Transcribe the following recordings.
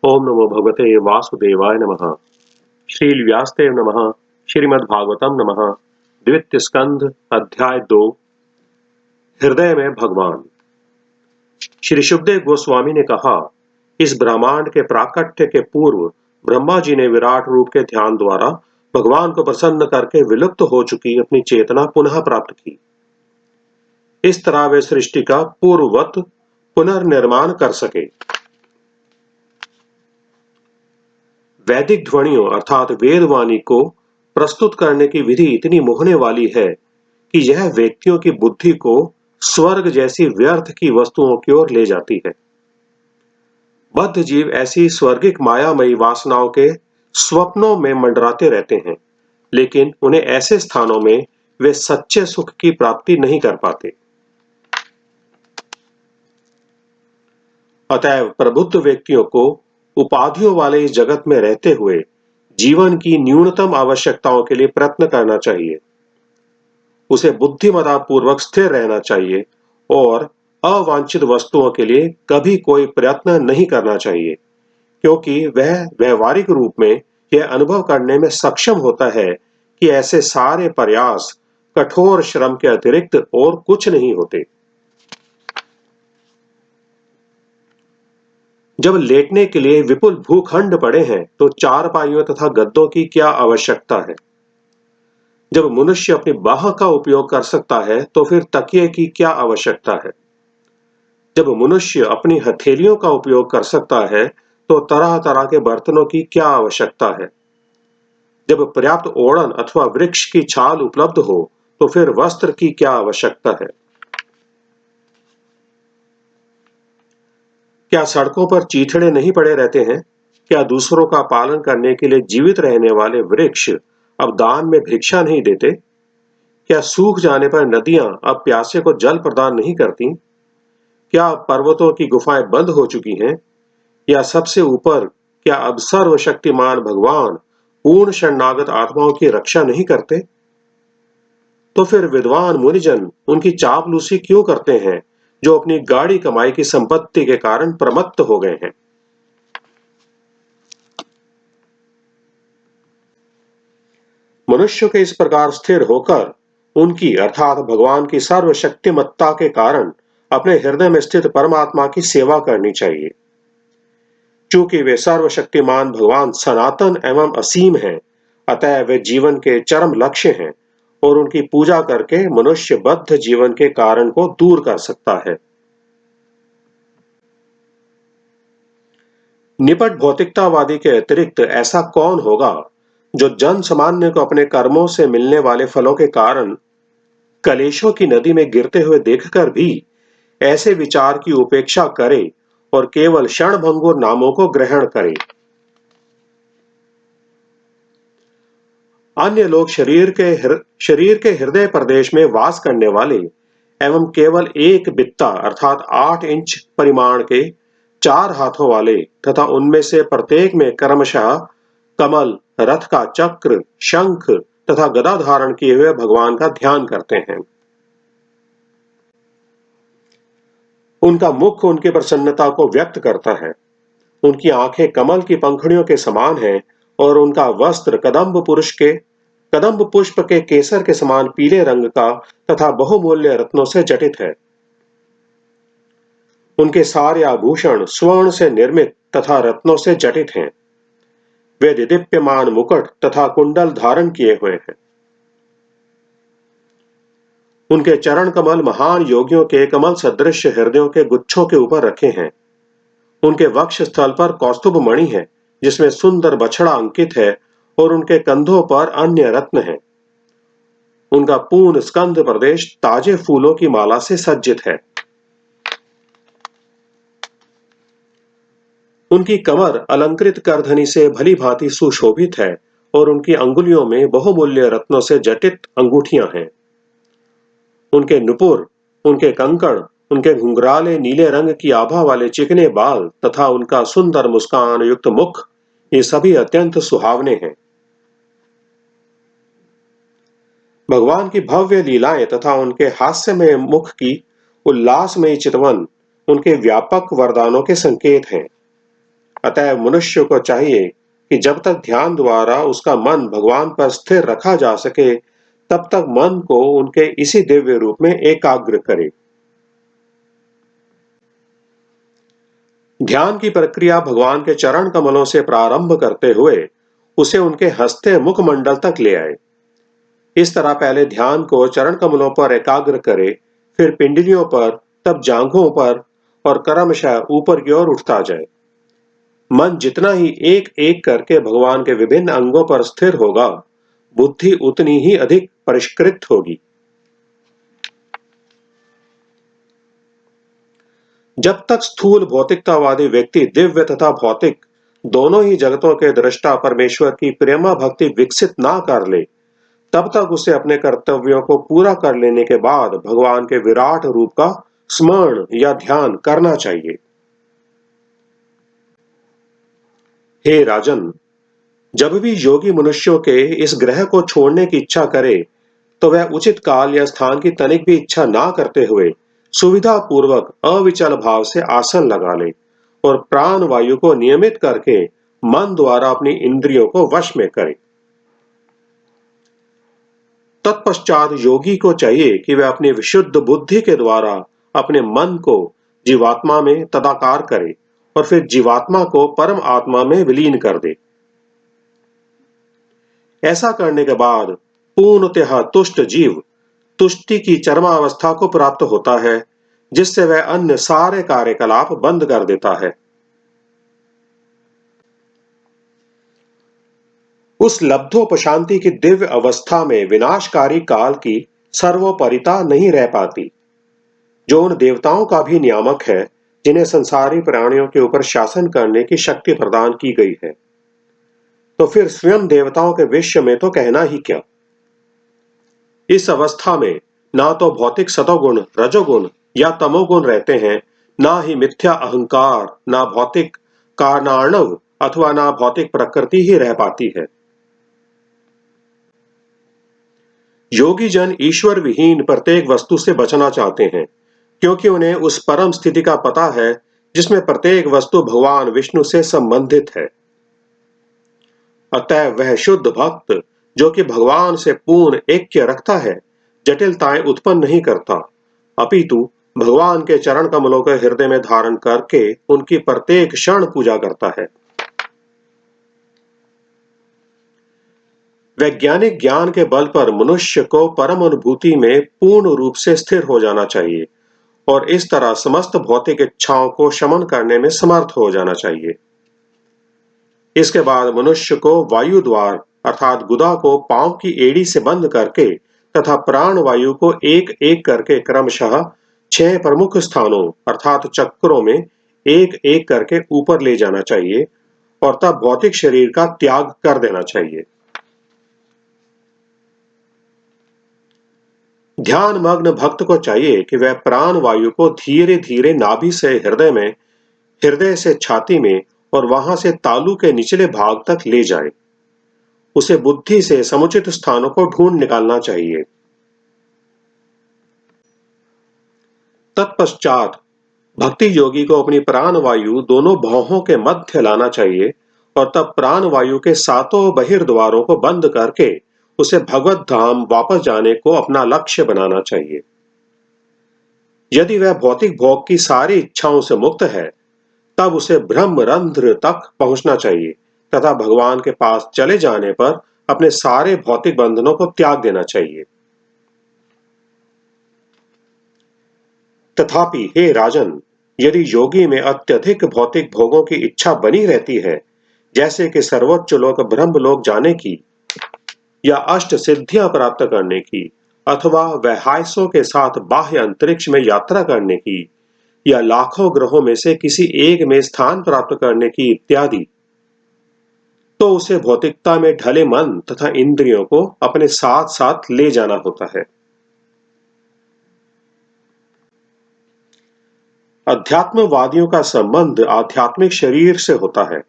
ओम नमो भगवते वासुदेवाय नमः। श्री व्यासदेव नमः। श्रीमद्भागवतम नमः। द्वितीय स्कंध अध्याय 2। हृदय में भगवान। श्री शुकदेव गोस्वामी ने कहा, इस ब्रह्मांड के प्राकट्य के पूर्व ब्रह्मा जी ने विराट रूप के ध्यान द्वारा भगवान को प्रसन्न करके विलुप्त हो चुकी अपनी चेतना पुनः प्राप्त की। इस तरह वे सृष्टि का पूर्ववत पुनर्निर्माण कर सके। वैदिक ध्वनियों अर्थात वेदवाणी को प्रस्तुत करने की विधि इतनी मोहने वाली है कि यह व्यक्तियों की बुद्धि को स्वर्ग जैसी व्यर्थ की वस्तुओं की ओर ले जाती है। बद्ध जीव ऐसी स्वर्गिक मायामयी वासनाओं के स्वप्नों में मंडराते रहते हैं, लेकिन उन्हें ऐसे स्थानों में वे सच्चे सुख की प्राप्ति नहीं कर पाते। अतएव प्रबुद्ध व्यक्तियों को उपाधियों वाले इस जगत में रहते हुए जीवन की न्यूनतम आवश्यकताओं के लिए प्रयत्न करना चाहिए। उसे बुद्धिमत्ता पूर्वक स्थिर रहना चाहिए और अवांछित वस्तुओं के लिए कभी कोई प्रयत्न नहीं करना चाहिए, क्योंकि वह व्यवहारिक रूप में यह अनुभव करने में सक्षम होता है कि ऐसे सारे प्रयास कठोर श्रम के अतिरिक्त और कुछ नहीं होते। जब लेटने के लिए विपुल भूखंड पड़े हैं तो चारपाइयों तथा गद्दों की क्या आवश्यकता है। जब मनुष्य अपनी बाह का उपयोग कर सकता है तो फिर तकिए की क्या आवश्यकता है। जब मनुष्य अपनी हथेलियों का उपयोग कर सकता है तो तरह तरह के बर्तनों की क्या आवश्यकता है। जब पर्याप्त ओढ़न अथवा वृक्ष की छाल उपलब्ध हो तो फिर वस्त्र की क्या आवश्यकता है। क्या सड़कों पर चीथड़े नहीं पड़े रहते हैं। क्या दूसरों का पालन करने के लिए जीवित रहने वाले वृक्ष अब दान में भिक्षा नहीं देते। क्या सूख जाने पर नदियां अब प्यासे को जल प्रदान नहीं करती। क्या पर्वतों की गुफाएं बंद हो चुकी हैं। या सबसे ऊपर, क्या अब सर्वशक्तिमान भगवान पूर्ण शरणागत आत्माओं की रक्षा नहीं करते। तो फिर विद्वान मुनिजन उनकी चापलूसी क्यों करते हैं, जो अपनी गाढ़ी कमाई की संपत्ति के कारण प्रमत्त हो गए हैं। मनुष्य के इस प्रकार स्थिर होकर उनकी अर्थात भगवान की सर्वशक्तिमत्ता के कारण अपने हृदय में स्थित परमात्मा की सेवा करनी चाहिए। चूंकि वे सर्वशक्तिमान भगवान सनातन एवं असीम हैं, अतः वे जीवन के चरम लक्ष्य हैं और उनकी पूजा करके मनुष्य बद्ध जीवन के कारण को दूर कर सकता है। निपट भौतिकतावादी के अतिरिक्त ऐसा कौन होगा जो जन सामान्य को अपने कर्मों से मिलने वाले फलों के कारण कलेशों की नदी में गिरते हुए देखकर भी ऐसे विचार की उपेक्षा करे और केवल क्षणभंगुर नामों को ग्रहण करे। अन्य लोग शरीर के हृदय प्रदेश में वास करने वाले एवं केवल एक बित्ता अर्थात 8 इंच परिमाण के 4 हाथों वाले तथा उनमें से प्रत्येक में क्रमशः कमल, रथ का चक्र, शंख तथा गदा धारण किए हुए भगवान का ध्यान करते हैं। उनका मुख उनकी प्रसन्नता को व्यक्त करता है। उनकी आंखें कमल की पंखुड़ियों के समान हैं और उनका वस्त्र कदम्ब पुष्प के केसर के समान पीले रंग का तथा बहुमूल्य रत्नों से जटित है। उनके सारे आभूषण स्वर्ण से निर्मित तथा रत्नों से जटित हैं। वे दिदीप्यमान मुकुट तथा कुंडल धारण किए हुए हैं। उनके चरण कमल महान योगियों के कमल सदृश हृदयों के गुच्छों के ऊपर रखे हैं। उनके वक्ष स्थल पर कौस्तुभ मणि है, जिसमें सुंदर बछड़ा अंकित है और उनके कंधों पर अन्य रत्न हैं। उनका पूर्ण स्कंद प्रदेश ताजे फूलों की माला से सज्जित है। उनकी कमर अलंकृत करधनी से भली भांति सुशोभित है और उनकी अंगुलियों में बहुमूल्य रत्नों से जटित अंगूठियां हैं। उनके नुपुर, उनके कंकण, उनके घुंघराले नीले रंग की आभा वाले चिकने बाल तथा उनका सुंदर मुस्कान युक्त मुख, ये सभी अत्यंत सुहावने हैं। भगवान की भव्य लीलाएं तथा उनके हास्यमय मुख की उल्लासमय चितवन उनके व्यापक वरदानों के संकेत हैं। अतः मनुष्य को चाहिए कि जब तक ध्यान द्वारा उसका मन भगवान पर स्थिर रखा जा सके, तब तक मन को उनके इसी दिव्य रूप में एकाग्र करे। ध्यान की प्रक्रिया भगवान के चरण कमलों से प्रारंभ करते हुए उसे उनके हंसते मुखमंडल तक ले आए। इस तरह पहले ध्यान को चरण कमलों पर एकाग्र करे, फिर पिंडलियों पर, तब जांघों पर और क्रमशः ऊपर की ओर उठता जाए। मन जितना ही एक एक करके भगवान के विभिन्न अंगों पर स्थिर होगा, बुद्धि उतनी ही अधिक परिष्कृत होगी। जब तक स्थूल भौतिकतावादी व्यक्ति दिव्य तथा भौतिक दोनों ही जगतों के दृष्टा परमेश्वर की प्रेमा भक्ति विकसित ना कर ले, तब तक उसे अपने कर्तव्यों को पूरा कर लेने के बाद भगवान के विराट रूप का स्मरण या ध्यान करना चाहिए। हे राजन, जब भी योगी मनुष्यों के इस ग्रह को छोड़ने की इच्छा करे, तो वह उचित काल या स्थान की तनिक भी इच्छा ना करते हुए सुविधा पूर्वक अविचल भाव से आसन लगा ले और प्राण वायु को नियमित करके मन द्वारा अपनी इंद्रियों को वश में करे। तत्पश्चात योगी को चाहिए कि वह अपनी विशुद्ध बुद्धि के द्वारा अपने मन को जीवात्मा में तदाकार करे और फिर जीवात्मा को परम आत्मा में विलीन कर दे। ऐसा करने के बाद पूर्णतः तुष्ट जीव तुष्टि की चरमावस्था को प्राप्त होता है, जिससे वह अन्य सारे कार्यकलाप बंद कर देता है। उस लब्धोपशांति की दिव्य अवस्था में विनाशकारी काल की सर्वोपरिता नहीं रह पाती, जो उन देवताओं का भी नियामक है जिन्हें संसारी प्राणियों के ऊपर शासन करने की शक्ति प्रदान की गई है। तो फिर स्वयं देवताओं के विषय में तो कहना ही क्या। इस अवस्था में ना तो भौतिक सतोगुण, रजोगुण या तमोगुण रहते हैं, ना ही मिथ्या अहंकार, ना भौतिक कारणार्णव अथवा ना भौतिक प्रकृति ही रह पाती है। योगी जन ईश्वर विहीन प्रत्येक वस्तु से बचना चाहते हैं, क्योंकि उन्हें उस परम स्थिति का पता है जिसमें प्रत्येक वस्तु भगवान विष्णु से संबंधित है। अतः वह शुद्ध भक्त जो कि भगवान से पूर्ण ऐक्य रखता है, जटिलताएं उत्पन्न नहीं करता, अपितु भगवान के चरण कमलों के हृदय में धारण करके उनकी प्रत्येक क्षण पूजा करता है। वैज्ञानिक ज्ञान के बल पर मनुष्य को परम अनुभूति में पूर्ण रूप से स्थिर हो जाना चाहिए और इस तरह समस्त भौतिक इच्छाओं को शमन करने में समर्थ हो जाना चाहिए। इसके बाद मनुष्य को वायु द्वार अर्थात गुदा को पांव की एड़ी से बंद करके तथा प्राण वायु को एक एक करके क्रमशः 6 प्रमुख स्थानों अर्थात चक्रों में एक एक करके ऊपर ले जाना चाहिए और तब भौतिक शरीर का त्याग कर देना चाहिए। ध्यान मग्न भक्त को चाहिए कि वह प्राण वायु को धीरे धीरे नाभि से हृदय में, हृदय से छाती में और वहां से तालू के निचले भाग तक ले जाए। उसे बुद्धि से समुचित स्थानों को ढूंढ निकालना चाहिए। तत्पश्चात भक्ति योगी को अपनी प्राण वायु दोनों भौहों के मध्य लाना चाहिए और तब प्राण वायु के 7 बहिर्द्वारों को बंद करके उसे भगवत धाम वापस जाने को अपना लक्ष्य बनाना चाहिए। यदि वह भौतिक भोग की सारी इच्छाओं से मुक्त है, तब उसे ब्रह्मरंध्र तक पहुंचना चाहिए तथा भगवान के पास चले जाने पर अपने सारे भौतिक बंधनों को त्याग देना चाहिए। तथापि हे राजन, यदि योगी में अत्यधिक भौतिक भोगों की इच्छा बनी रहती है, जैसे कि सर्वोच्च लोक ब्रह्मलोक जाने की या अष्ट सिद्धियां प्राप्त करने की अथवा वैहायसों के साथ बाह्य अंतरिक्ष में यात्रा करने की या लाखों ग्रहों में से किसी एक में स्थान प्राप्त करने की इत्यादि, तो उसे भौतिकता में ढले मन तथा इंद्रियों को अपने साथ साथ ले जाना होता है। अध्यात्मवादियों का संबंध आध्यात्मिक शरीर से होता है।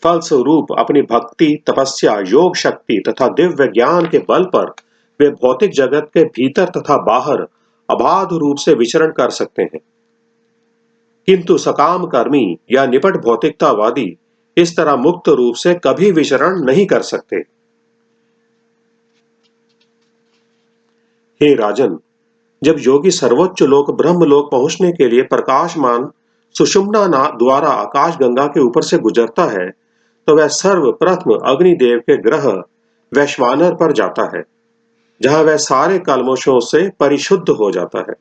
फलस्वरूप अपनी भक्ति, तपस्या, योग शक्ति तथा दिव्य ज्ञान के बल पर वे भौतिक जगत के भीतर तथा बाहर अबाध रूप से विचरण कर सकते हैं। किंतु सकाम कर्मी या निपट भौतिकतावादी इस तरह मुक्त रूप से कभी विचरण नहीं कर सकते। हे राजन, जब योगी सर्वोच्च लोक ब्रह्मलोक पहुंचने के लिए प्रकाशमान सुषुम्ना द्वारा आकाश गंगा के ऊपर से गुजरता है, तो वह सर्वप्रथम अग्निदेव के ग्रह वैश्वानर पर जाता है, जहां वह सारे कल्मशों से परिशुद्ध हो जाता है।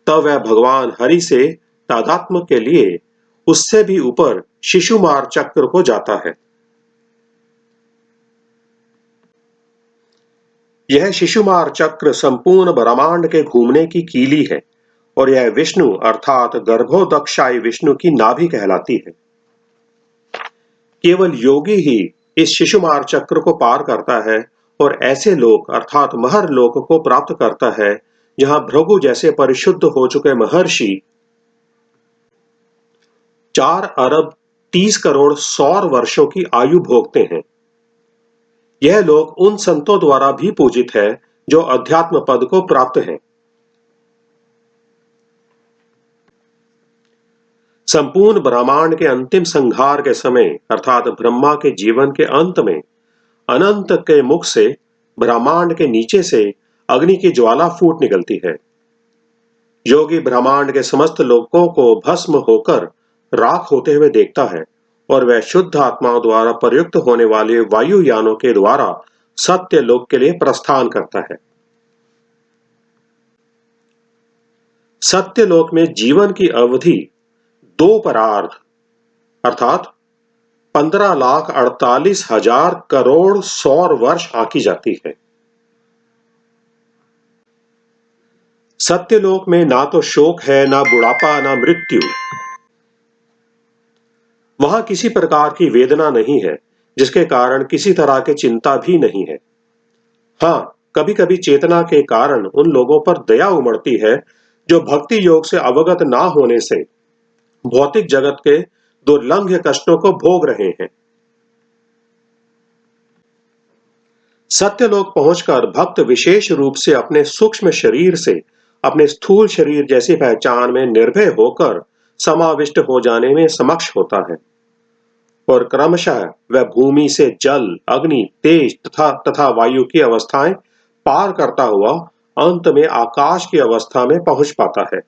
तब वह भगवान हरि से तादात्म्य के लिए उससे भी ऊपर शिशुमार चक्र को जाता है। यह शिशुमार चक्र संपूर्ण ब्रह्मांड के घूमने की कीली है और यह विष्णु अर्थात गर्भोदक्षाई विष्णु की नाभि कहलाती है। केवल योगी ही इस शिशुमार चक्र को पार करता है और ऐसे लोक अर्थात महर लोक को प्राप्त करता है, जहां भृगु जैसे परिशुद्ध हो चुके महर्षि 4 अरब 30 करोड़ सौर वर्षों की आयु भोगते हैं। यह लोक उन संतों द्वारा भी पूजित है जो अध्यात्म पद को प्राप्त हैं। संपूर्ण ब्रह्मांड के अंतिम संहार के समय अर्थात ब्रह्मा के जीवन के अंत में अनंत के मुख से ब्रह्मांड के नीचे से अग्नि की ज्वाला फूट निकलती है। योगी ब्रह्मांड के समस्त लोकों को भस्म होकर राख होते हुए देखता है और वह शुद्ध आत्माओं द्वारा प्रयुक्त होने वाले वायुयानों के द्वारा सत्य लोक के लिए प्रस्थान करता है। सत्य लोक में जीवन की अवधि 2 परार्ध अर्थात 15,48,000 करोड़ सौर वर्ष आंकी जाती है। सत्यलोक में ना तो शोक है, ना बुढ़ापा, ना मृत्यु। वहां किसी प्रकार की वेदना नहीं है, जिसके कारण किसी तरह की चिंता भी नहीं है। हां, कभी कभी चेतना के कारण उन लोगों पर दया उमड़ती है जो भक्ति योग से अवगत ना होने से भौतिक जगत के दुर्लंघ्य कष्टों को भोग रहे हैं। सत्यलोक पहुंचकर भक्त विशेष रूप से अपने सूक्ष्म शरीर से अपने स्थूल शरीर जैसी पहचान में निर्भय होकर समाविष्ट हो जाने में समक्ष होता है और क्रमशः वह भूमि से जल, अग्नि, तेज तथा वायु की अवस्थाएं पार करता हुआ अंत में आकाश की अवस्था में पहुंच पाता है।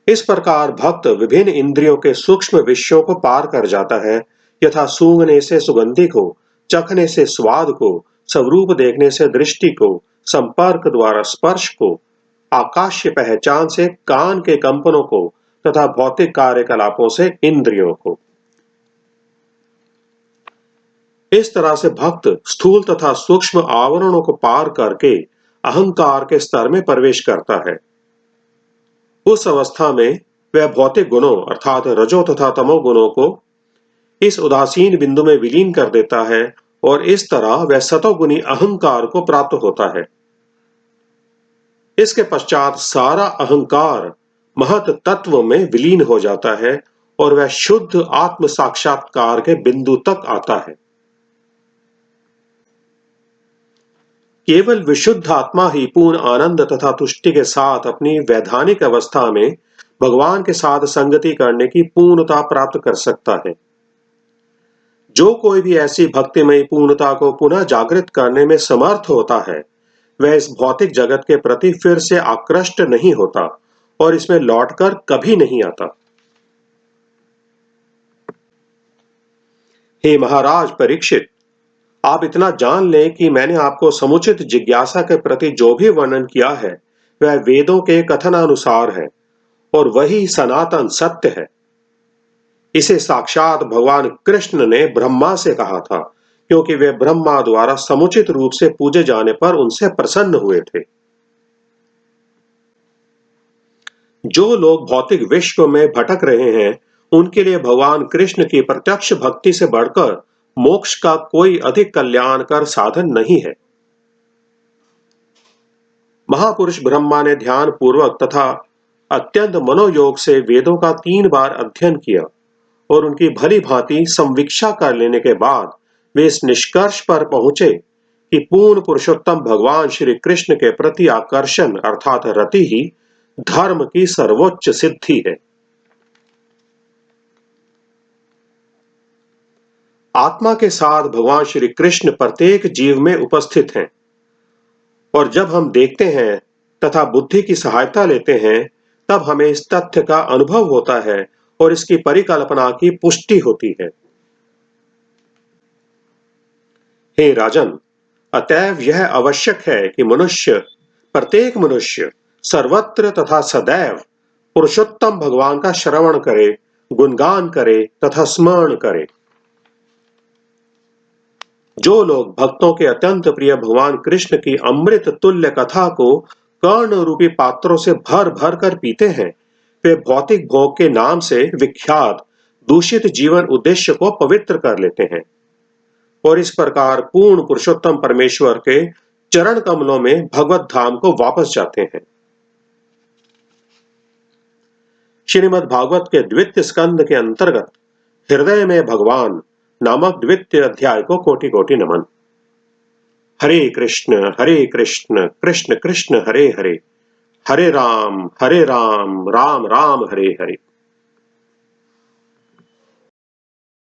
इस प्रकार भक्त विभिन्न इंद्रियों के सूक्ष्म विषयों को पार कर जाता है, यथा सूंघने से सुगंधि को, चखने से स्वाद को, स्वरूप देखने से दृष्टि को, संपर्क द्वारा स्पर्श को, आकाशीय पहचान से कान के कंपनों को तथा भौतिक कार्यकलापों से इंद्रियों को। इस तरह से भक्त स्थूल तथा सूक्ष्म आवरणों को पार करके अहंकार के स्तर में प्रवेश करता है। उस अवस्था में वह भौतिक गुणों अर्थात रजो तथा तमो गुणों को इस उदासीन बिंदु में विलीन कर देता है और इस तरह वह सतोगुणी अहंकार को प्राप्त होता है। इसके पश्चात सारा अहंकार महत तत्व में विलीन हो जाता है और वह शुद्ध आत्म साक्षात्कार के बिंदु तक आता है। केवल विशुद्ध आत्मा ही पूर्ण आनंद तथा तुष्टि के साथ अपनी वैधानिक अवस्था में भगवान के साथ संगति करने की पूर्णता प्राप्त कर सकता है। जो कोई भी ऐसी भक्तिमय पूर्णता को पुनः जागृत करने में समर्थ होता है, वह इस भौतिक जगत के प्रति फिर से आकृष्ट नहीं होता और इसमें लौटकर कभी नहीं आता। हे महाराज परीक्षित, आप इतना जान लें कि मैंने आपको समुचित जिज्ञासा के प्रति जो भी वर्णन किया है वह वेदों के कथनानुसार है और वही सनातन सत्य है। इसे साक्षात भगवान कृष्ण ने ब्रह्मा से कहा था, क्योंकि वे ब्रह्मा द्वारा समुचित रूप से पूजे जाने पर उनसे प्रसन्न हुए थे। जो लोग भौतिक विश्व में भटक रहे हैं, उनके लिए भगवान कृष्ण की प्रत्यक्ष भक्ति से बढ़कर मोक्ष का कोई अधिक कल्याणकर साधन नहीं है। महापुरुष ब्रह्मा ने ध्यान पूर्वक तथा अत्यंत मनोयोग से वेदों का 3 बार अध्ययन किया और उनकी भली भांति संवीक्षा कर लेने के बाद वे इस निष्कर्ष पर पहुंचे कि पूर्ण पुरुषोत्तम भगवान श्री कृष्ण के प्रति आकर्षण अर्थात रति ही धर्म की सर्वोच्च सिद्धि है। आत्मा के साथ भगवान श्री कृष्ण प्रत्येक जीव में उपस्थित हैं और जब हम देखते हैं तथा बुद्धि की सहायता लेते हैं तब हमें इस तथ्य का अनुभव होता है और इसकी परिकल्पना की पुष्टि होती है। हे राजन, अतएव यह आवश्यक है कि प्रत्येक मनुष्य सर्वत्र तथा सदैव पुरुषोत्तम भगवान का श्रवण करे, गुणगान करे तथा स्मरण करे। जो लोग भक्तों के अत्यंत प्रिय भगवान कृष्ण की अमृत तुल्य कथा को कर्ण रूपी पात्रों से भर भर कर पीते हैं, वे भौतिक भोग के नाम से विख्यात दूषित जीवन उद्देश्य को पवित्र कर लेते हैं और इस प्रकार पूर्ण पुरुषोत्तम परमेश्वर के चरण कमलों में भगवत धाम को वापस जाते हैं। श्रीमद् भागवत के द्वितीय स्कंद के अंतर्गत हृदय में भगवान नामक द्वितीय अध्याय को कोटि कोटि नमन। हरे कृष्ण कृष्ण कृष्ण हरे हरे, हरे राम राम राम हरे हरे।